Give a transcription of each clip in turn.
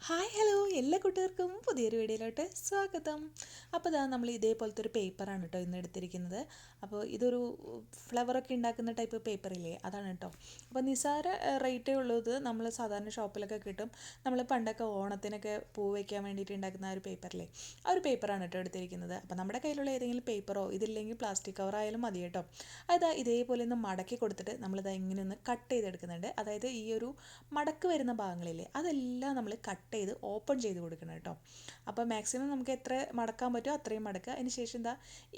Hi hello എല്ലാ കൂട്ടുകാർക്കും പുതിയൊരു വീഡിയോയിലോട്ട് സ്വാഗതം. അപ്പോൾ നമ്മൾ ഇതേപോലത്തെ ഒരു പേപ്പറാണ് കേട്ടോ ഇന്ന് എടുത്തിരിക്കുന്നത്. അപ്പോൾ ഇതൊരു ഫ്ലവറൊക്കെ ഉണ്ടാക്കുന്ന ടൈപ്പ് പേപ്പറില്ലേ, അതാണ് കേട്ടോ. അപ്പോൾ നിസാര റേറ്റേ ഉള്ളത് നമ്മൾ സാധാരണ ഷോപ്പിലൊക്കെ കിട്ടും. നമ്മൾ പണ്ടൊക്കെ ഓണത്തിനൊക്കെ പൂ വയ്ക്കാൻ വേണ്ടിയിട്ട് ഉണ്ടാക്കുന്ന ആ ഒരു പേപ്പറില്ലേ, ആ ഒരു പേപ്പറാണ് കേട്ടോ എടുത്തിരിക്കുന്നത്. അപ്പോൾ നമ്മുടെ കയ്യിലുള്ള ഏതെങ്കിലും പേപ്പറോ ഇതില്ലെങ്കിൽ പ്ലാസ്റ്റിക് കവറായാലും മതി കേട്ടോ. അതാ ഇതേപോലെ ഒന്ന് മടക്കി കൊടുത്തിട്ട് നമ്മളിതാ ഇങ്ങനെ ഒന്ന് കട്ട് ചെയ്തെടുക്കുന്നുണ്ട്. അതായത് ഈ ഒരു മടക്ക് വരുന്ന ഭാഗങ്ങളില്ലേ അതെല്ലാം നമ്മൾ കട്ട് ചെയ്ത് ഓപ്പൺ ചെയ്ത് കൊടുക്കണം കേട്ടോ. അപ്പോൾ മാക്സിമം നമുക്ക് എത്ര മടക്കാൻ പറ്റുമോ അത്രയും മടക്കുക. അതിന് ശേഷം എന്താ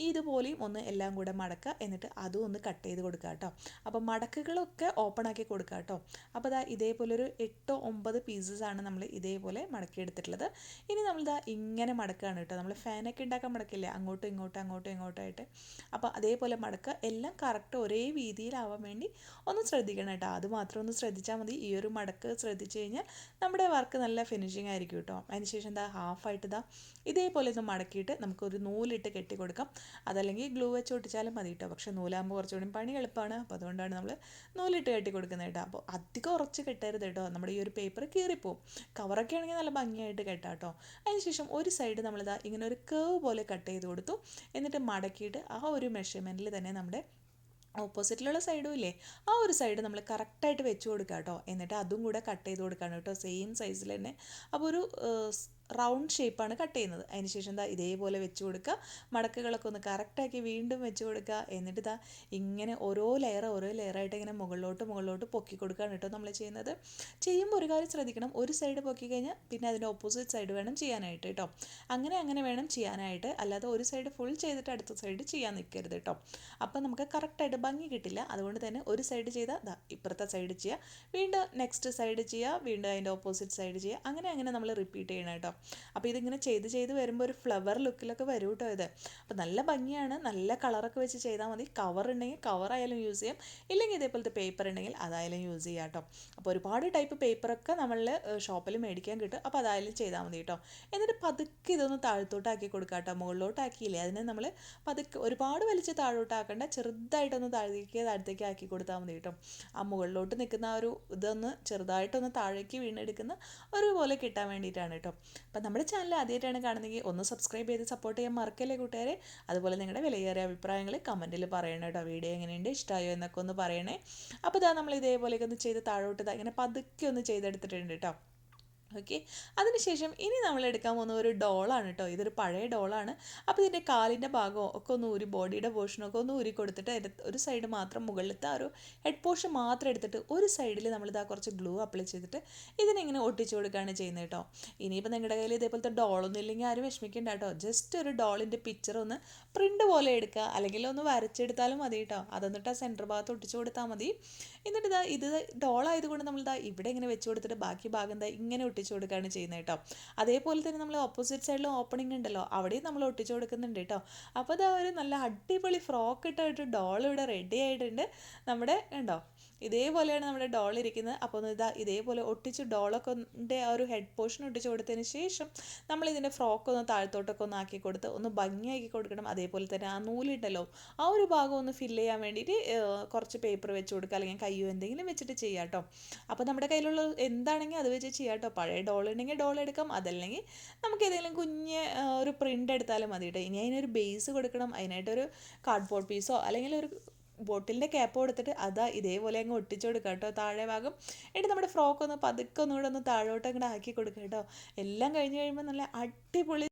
ഇതുപോലെയും ഒന്ന് എല്ലാം കൂടെ മടക്കുക, എന്നിട്ട് അതും ഒന്ന് കട്ട് ചെയ്ത് കൊടുക്കുക കേട്ടോ. അപ്പോൾ മടക്കുകളൊക്കെ ഓപ്പൺ ആക്കി കൊടുക്കുക കേട്ടോ. അപ്പോൾ ഇതേപോലെ ഒരു 8-9 പീസസാണ് നമ്മൾ ഇതേപോലെ മടക്കി എടുത്തിട്ടുള്ളത്. ഇനി നമ്മളിതാ ഇങ്ങനെ മടക്കുകയാണ് കേട്ടോ. നമ്മൾ ഫാനൊക്കെ ഉണ്ടാക്കാൻ മടക്കില്ലേ, അങ്ങോട്ടും ഇങ്ങോട്ടും അങ്ങോട്ടും ഇങ്ങോട്ടായിട്ട്. അപ്പോൾ അതേപോലെ മടക്കുക. എല്ലാം കറക്റ്റ് ഒരേ വീതിയിലാവാൻ വേണ്ടി ഒന്ന് ശ്രദ്ധിക്കണം കേട്ടോ. അത് മാത്രം ഒന്ന് ശ്രദ്ധിച്ചാൽ മതി. ഈ ഒരു മടക്ക് ശ്രദ്ധിച്ചു കഴിഞ്ഞാൽ നമ്മുടെ വർക്ക് നല്ല ഫിനിഷിംഗ് ആയിരിക്കും കേട്ടോ. അതിനുശേഷം എന്താ ഹാഫായിട്ട് ഇതേപോലെ ഒന്ന് മടക്കിയിട്ട് നമുക്കൊരു നൂലിട്ട് കെട്ടി കൊടുക്കാം. അതല്ലെങ്കിൽ ഗ്ലൂ വെച്ച് ഒട്ടിച്ചാലും മതി കേട്ടോ. പക്ഷേ നൂലാകുമ്പോൾ കുറച്ചുകൂടി പണി എളുപ്പമാണ്. അപ്പോൾ അതുകൊണ്ടാണ് നമ്മൾ നൂലിട്ട് കെട്ടി കൊടുക്കുന്നത് കേട്ടോ. അപ്പോൾ അധികം ഉറച്ച് കെട്ടരുത് കേട്ടോ, നമ്മുടെ ഈ ഒരു പേപ്പർ കീറിപ്പോവും. കവറൊക്കെ ആണെങ്കിൽ നല്ല ഭംഗിയായിട്ട് കെട്ടാം കേട്ടോ. അതിനുശേഷം ഒരു സൈഡ് നമ്മളിതാ ഇങ്ങനെ ഒരു കേവ് പോലെ കട്ട് ചെയ്ത് കൊടുത്തു. എന്നിട്ട് മടക്കിയിട്ട് ആ ഒരു മെഷർമെൻറ്റിൽ തന്നെ നമ്മുടെ ഓപ്പോസിറ്റിലുള്ള സൈഡും ഇല്ലേ, ആ ഒരു സൈഡ് നമ്മൾ കറക്റ്റായിട്ട് വെച്ച് കൊടുക്കുക കേട്ടോ. എന്നിട്ട് അതും കൂടെ കട്ട് ചെയ്ത് കൊടുക്കുകയാണ് കേട്ടോ, സെയിം സൈസിൽ തന്നെ. അപ്പോൾ ഒരു റൗണ്ട് ഷേപ്പാണ് കട്ട് ചെയ്യുന്നത്. അതിന് ശേഷം ഇതേപോലെ വെച്ച് കൊടുക്കുക. മടക്കുകളൊക്കെ ഒന്ന് കറക്റ്റാക്കി വീണ്ടും വെച്ച് കൊടുക്കുക. എന്നിട്ട് ഇങ്ങനെ ഓരോ ലെയറായിട്ട് ഇങ്ങനെ മുകളിലോട്ട് പൊക്കി കൊടുക്കുകയാണ് കേട്ടോ നമ്മൾ ചെയ്യുന്നത്. ചെയ്യുമ്പോൾ ഒരു കാര്യം ശ്രദ്ധിക്കണം, ഒരു സൈഡ് പൊക്കി കഴിഞ്ഞാൽ പിന്നെ അതിൻ്റെ ഓപ്പോസിറ്റ് സൈഡ് വേണം ചെയ്യാനായിട്ട് കേട്ടോ. അങ്ങനെ വേണം ചെയ്യാനായിട്ട്. അല്ലാതെ ഒരു സൈഡ് ഫുൾ ചെയ്തിട്ട് അടുത്ത സൈഡ് ചെയ്യാൻ നിൽക്കരുത് കേട്ടോ. അപ്പം നമുക്ക് കറക്റ്റായിട്ട് ഭംഗി കിട്ടില്ല. അതുകൊണ്ട് തന്നെ ഒരു സൈഡ് ചെയ്താൽ ഇപ്പുറത്തെ സൈഡ് ചെയ്യുക, വീണ്ടും നെക്സ്റ്റ് സൈഡ് ചെയ്യുക, വീണ്ടും അതിൻ്റെ ഓപ്പോസിറ്റ് സൈഡ് ചെയ്യുക. അങ്ങനെ നമ്മൾ റിപ്പീറ്റ് ചെയ്യണം കേട്ടോ. അപ്പോൾ ഇതിങ്ങനെ ചെയ്ത് വരുമ്പോൾ ഒരു ഫ്ലവർ ലുക്കിലൊക്കെ വരും കേട്ടോ ഇത്. അപ്പോൾ നല്ല ഭംഗിയാണ്. നല്ല കളറൊക്കെ വെച്ച് ചെയ്താൽ മതി. കവർ ഉണ്ടെങ്കിൽ കവറായാലും യൂസ് ചെയ്യാം, ഇല്ലെങ്കിൽ ഇതേപോലത്തെ പേപ്പർ ഉണ്ടെങ്കിൽ അതായാലും യൂസ് ചെയ്യാം കേട്ടോ. അപ്പോൾ ഒരുപാട് ടൈപ്പ് പേപ്പറൊക്കെ നമ്മൾ ഷോപ്പിൽ മേടിക്കാൻ കിട്ടും. അപ്പോൾ അതായാലും ചെയ്താൽ മതി കേട്ടോ. എന്നിട്ട് പതുക്കെ ഇതൊന്ന് താഴത്തോട്ടാക്കി കൊടുക്കുക കേട്ടോ. മുകളിലോട്ടാക്കിയില്ലേ, അതിനെ നമ്മൾ പതുക്കെ ഒരുപാട് വലിച്ച് താഴോട്ടാക്കണ്ട, ചെറുതായിട്ടൊന്ന് താഴത്തേക്ക് ആക്കി കൊടുത്താൽ മതി കേട്ടോ. ആ മുകളിലോട്ട് നിൽക്കുന്ന ആ ഒരു ഇതൊന്ന് ചെറുതായിട്ടൊന്ന് താഴേക്ക് വീണെടുക്കുന്ന ഒരുപോലെ കിട്ടാൻ വേണ്ടിയിട്ടാണ് കേട്ടോ. അപ്പം നമ്മുടെ ചാനൽ ആദ്യമായിട്ടാണ് കാണുന്നതെങ്കിൽ ഒന്ന് സബ്സ്ക്രൈബ് ചെയ്ത് സപ്പോർട്ട് ചെയ്യാൻ മറക്കല്ലേ കൂട്ടുകാരെ. അതുപോലെ നിങ്ങളുടെ വിലയേറിയ അഭിപ്രായങ്ങൾ കമൻറ്റിൽ പറയണം കേട്ടോ. വീഡിയോ എങ്ങനെയുണ്ട്, ഇഷ്ടമായോ എന്നൊക്കെ ഒന്ന് പറയണേ. അപ്പോൾ നമ്മൾ ഇതേപോലെയൊക്കെ ഒന്ന് ചെയ്ത് താഴോട്ട് ഇങ്ങനെ പതുക്കെ ഒന്ന് ചെയ്തെടുത്തിട്ടുണ്ട് കേട്ടോ. ഓക്കെ, അതിനുശേഷം ഇനി നമ്മൾ എടുക്കാൻ പോകുന്ന ഒരു ഡോളാണ് കേട്ടോ. ഇതൊരു പഴയ ഡോളാണ്. അപ്പോൾ ഇതിൻ്റെ കാലിൻ്റെ ഭാഗമോ ഒക്കെ ഒന്ന് ഊരി, ബോഡിയുടെ പോർഷനൊക്കെ ഒന്ന് ഊരി കൊടുത്തിട്ട് ഒരു സൈഡ് മാത്രം, മുകളിലത്തെ ആ ഒരു ഹെഡ് പോർഷൻ മാത്രം എടുത്തിട്ട് ഒരു സൈഡിൽ നമ്മളിതാ കുറച്ച് ഗ്ലൂ അപ്ലൈ ചെയ്തിട്ട് ഇതിനിങ്ങനെ ഒട്ടിച്ചു കൊടുക്കുകയാണ് ചെയ്യുന്നത് കേട്ടോ. ഇനിയിപ്പോൾ നിങ്ങളുടെ കയ്യിൽ ഇതേപോലത്തെ ഡോളൊന്നും ഇല്ലെങ്കിൽ ആരും വിഷമിക്കേണ്ട കേട്ടോ. ജസ്റ്റ് ഒരു ഡോളിൻ്റെ പിക്ചർ ഒന്ന് പ്രിൻ്റ് പോലെ എടുക്കുക, അല്ലെങ്കിൽ ഒന്ന് വരച്ചെടുത്താലും മതി കേട്ടോ. അതൊന്നിട്ട് ആ സെൻറ്റർ ഭാഗത്ത് ഒട്ടിച്ചു കൊടുത്താൽ മതി. എന്നിട്ട് ഇത് ഡോളായതുകൊണ്ട് നമ്മളിതാ ഇവിടെ ഇങ്ങനെ വെച്ച് കൊടുത്തിട്ട് ബാക്കി ഭാഗം ഇങ്ങനെ ഒട്ടിച്ചു കൊടുക്കുകയാണ് ചെയ്യുന്നത് കേട്ടോ. അതേപോലെ തന്നെ നമ്മൾ ഓപ്പോസിറ്റ് സൈഡിലും ഓപ്പണിംഗ് ഉണ്ടല്ലോ, അവിടെയും നമ്മൾ ഒട്ടിച്ചു കൊടുക്കുന്നുണ്ട് കേട്ടോ. അപ്പോൾ ഒരു നല്ല അടിപൊളി ഫ്രോക്ക് ഇട്ടായിട്ട് ഡോൾ ഇവിടെ റെഡി ആയിട്ടുണ്ട്. നമ്മുടെ ഉണ്ടോ, ഇതേപോലെയാണ് നമ്മുടെ ഡോൾ ഇരിക്കുന്നത്. അപ്പോൾ ഇതേപോലെ ഒട്ടിച്ച് ഡോളൊക്കെ ആ ഒരു ഹെഡ് പോർഷൻ ഒട്ടിച്ച് കൊടുത്തതിന് ശേഷം നമ്മൾ ഇതിൻ്റെ ഫ്രോക്ക് ഒന്ന് താഴത്തോട്ടൊക്കെ ഒന്ന് ആക്കി കൊടുത്ത് ഒന്ന് ഭംഗിയാക്കി കൊടുക്കണം. അതേപോലെ തന്നെ ആ നൂലുണ്ടല്ലോ, ആ ഒരു ഭാഗം ഒന്ന് ഫില്ല് ചെയ്യാൻ വേണ്ടിയിട്ട് കുറച്ച് പേപ്പർ വെച്ച് കൊടുക്കുക, അല്ലെങ്കിൽ കയ്യോ എന്തെങ്കിലും വെച്ചിട്ട് ചെയ്യാം കേട്ടോ. അപ്പോൾ നമ്മുടെ കയ്യിലുള്ള എന്താണെങ്കിൽ അത് വെച്ച് ചെയ്യാം കേട്ടോ. പഴയ ഡോൾ ഉണ്ടെങ്കിൽ ഡോൾ എടുക്കാം, അതല്ലെങ്കിൽ നമുക്ക് ഏതെങ്കിലും കുഞ്ഞ് ഒരു പ്രിൻ്റ് എടുത്താലും മതി കേട്ടോ. ഇനി അതിനൊരു ബേസ് കൊടുക്കണം. അതിനായിട്ടൊരു കാർഡ്ബോർഡ് പീസോ അല്ലെങ്കിൽ ഒരു ബോട്ടിലിൻ്റെ ക്യാപ്പ് കൊടുത്തിട്ട് ഇതേപോലെ അങ്ങ് ഒട്ടിച്ചു കൊടുക്കുക കേട്ടോ താഴെ ഭാഗം. എന്നിട്ട് നമ്മുടെ ഫ്രോക്ക് ഒന്ന് പതുക്കെ ഒന്നുകൂടെ ഒന്ന് താഴോട്ട് അങ്ങോട്ട് ആക്കി കൊടുക്കുക കേട്ടോ. എല്ലാം കഴിഞ്ഞ് കഴിയുമ്പോൾ നല്ല അടിപൊളി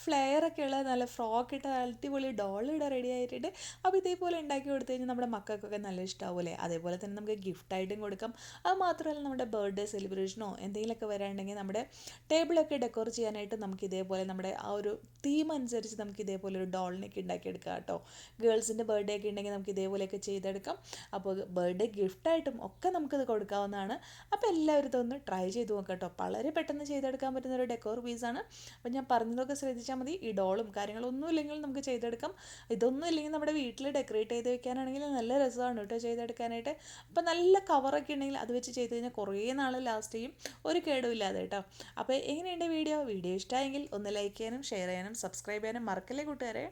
ഫ്ലെയറൊക്കെ ഉള്ള നല്ല ഫ്രോക്ക് ഇട്ട അടിപൊളി ഡോൾ ഇവിടെ റെഡി ആയിട്ടുണ്ട്. അപ്പോൾ ഇതേപോലെ ഉണ്ടാക്കി കൊടുത്തു കഴിഞ്ഞാൽ നമ്മുടെ മക്കൾക്കൊക്കെ നല്ല ഇഷ്ടമാവില്ലേ. അതേപോലെ തന്നെ നമുക്ക് ഗിഫ്റ്റായിട്ടും കൊടുക്കാം. അത് മാത്രമല്ല നമ്മുടെ ബർത്ത്ഡേ സെലിബ്രേഷനോ എന്തെങ്കിലുമൊക്കെ വരാനുണ്ടെങ്കിൽ നമ്മുടെ ടേബിളൊക്കെ ഡെക്കോർ ചെയ്യാനായിട്ട് നമുക്ക് ഇതേപോലെ നമ്മുടെ ആ ഒരു തീം അനുസരിച്ച് നമുക്ക് ഇതേപോലെ ഒരു ഡോളിനൊക്കെ ഉണ്ടാക്കിയെടുക്കാം കേട്ടോ. ഗേൾസിൻ്റെ ബർത്ത്ഡേ ഒക്കെ ഉണ്ടെങ്കിൽ നമുക്ക് ഇതേപോലെയൊക്കെ ചെയ്തെടുക്കാം. അപ്പോൾ ബർത്ത്ഡേ ഗിഫ്റ്റായിട്ടും ഒക്കെ നമുക്കിത് കൊടുക്കാവുന്നതാണ്. അപ്പോൾ എല്ലാവരും ഇതൊന്ന് ട്രൈ ചെയ്ത് നോക്കാം കേട്ടോ. വളരെ പെട്ടെന്ന് ചെയ്തെടുക്കാൻ പറ്റുന്ന ഒരു ഡെക്കോർ പീസാണ്. അപ്പോൾ ഞാൻ പറഞ്ഞതൊക്കെ ശ്രദ്ധിച്ചാൽ മതി. ഈ ഡോളും കാര്യങ്ങളൊന്നും ഇല്ലെങ്കിൽ നമുക്ക് ചെയ്തെടുക്കാം. ഇതൊന്നും ഇല്ലെങ്കിൽ നമ്മുടെ വീട്ടിൽ ഡെക്കറേറ്റ് ചെയ്ത് വെക്കാനാണെങ്കിൽ നല്ല രസമാണ് കേട്ടോ ചെയ്തെടുക്കാനായിട്ട്. അപ്പോൾ നല്ല കവറൊക്കെ ഉണ്ടെങ്കിൽ അത് വെച്ച് ചെയ്ത് കഴിഞ്ഞാൽ കുറേ നാൾ ലാസ്റ്റ് ചെയ്യും, ഒരു കേടുമില്ലാതെ കേട്ടോ. അപ്പോൾ എങ്ങനെയുണ്ട് വീഡിയോ ഇഷ്ടമായെങ്കിൽ ഒന്ന് ലൈക്ക് ചെയ്യാനും ഷെയർ ചെയ്യാനും സബ്സ്ക്രൈബ് ചെയ്യാനും മറക്കല്ലേ കൂട്ടുകാരെ.